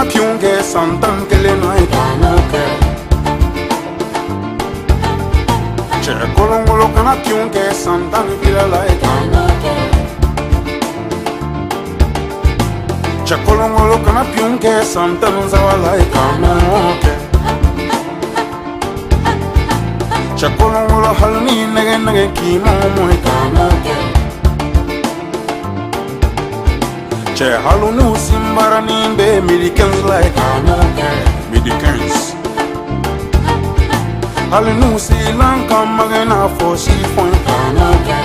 piunge santan kele no ikanuke. Che kolongolo kana piunge santan bilala ikanuke. Che kolongolo kana piunge santan zawala ikanuke. Che kolongolo halni nege nege kimo mo ikanuke. Che halunu simbara nimbe midikens like anuke midikens. Halunu si lanka magena for si fon anuke.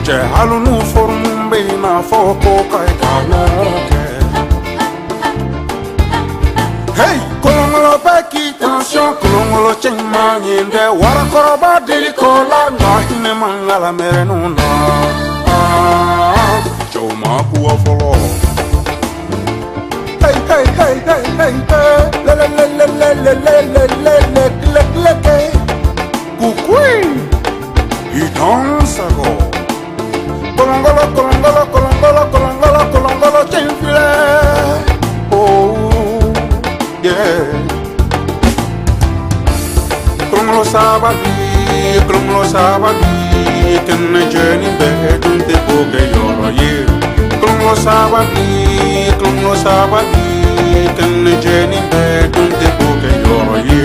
Che halunu for mumbe na for koka anuke. Hey, kolongolo peki tension kolongolo chema nyinde wara koroba delikola na hine mangala merenuna. Choma kuwa follow. Hey hey hey hey hey hey. Le le le le le le le le le le le le le. Kukui. Itansago. Kolongolo kolongolo kolongolo kolongolo kolongolo chinfile. Oh yeah. Kolongolo sabagi, kolongolo sabagi. Kena jeni be dunte poke yoro ye. Kolongolo sabagi. Kena jeni be dunte poke yoro ye.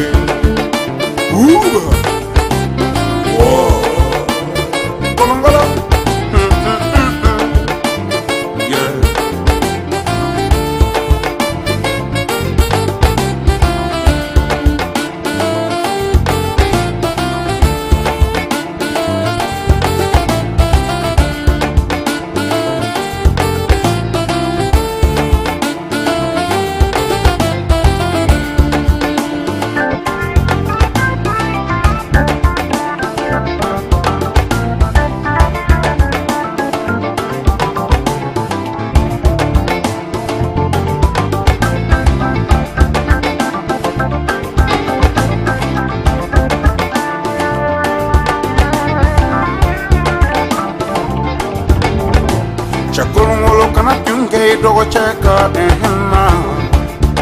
Wow. Kolongolo. Yeah. Chakolongolo kana piunge dogo cheka ehna.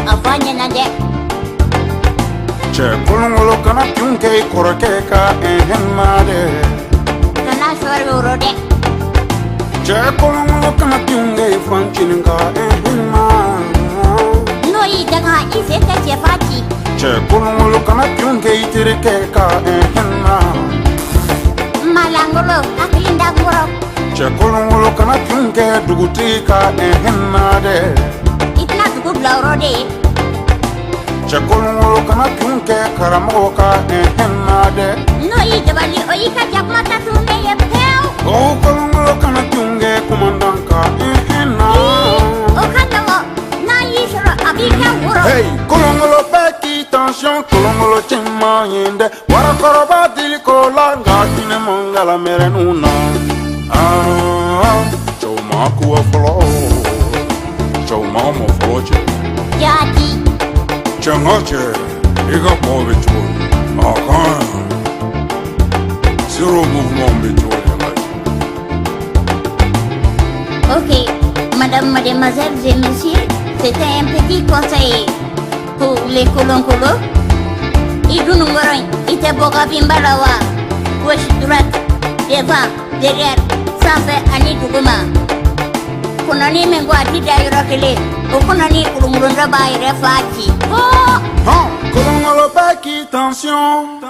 Afanya nande. Chakolongolo kana piunge korakeka ehna de. Kana shwari urode. Chakolongolo kana piunge fanchininga ehna. No idanga isete chefati. Chakolongolo kana piunge itirikeka ehna. Malangolo akilinda goro. Che kolongolo kana piunge dugutika ehna de. Itna dugu blaurode. Che kolongolo kana piunge karamoka ehna de. No idabali oika jakmata tunde yepeo. Oh kolongolo kana piunge kumandanka ehna. Okatango na yishoro abika goro. Hey kolongolo peki tension kolongolo chema yende. Wara koroba dilikola ngahine mongala merenuna. Choma kuwa follow. Choma mo floche. Jadi. Changache. Iga pove chori. Akan. Zero mouvement between. Ok, madame, mademoiselles et messieurs, c'était un petit conseil pour les colons-colos. Idou Nungoroy, ite boka bimbalawa. Gauche, droite, devant, derrière. Sampai ani duguma kunani mengwa tidak yorokele kunani kulungurunda bayre fati kolongolo peki tension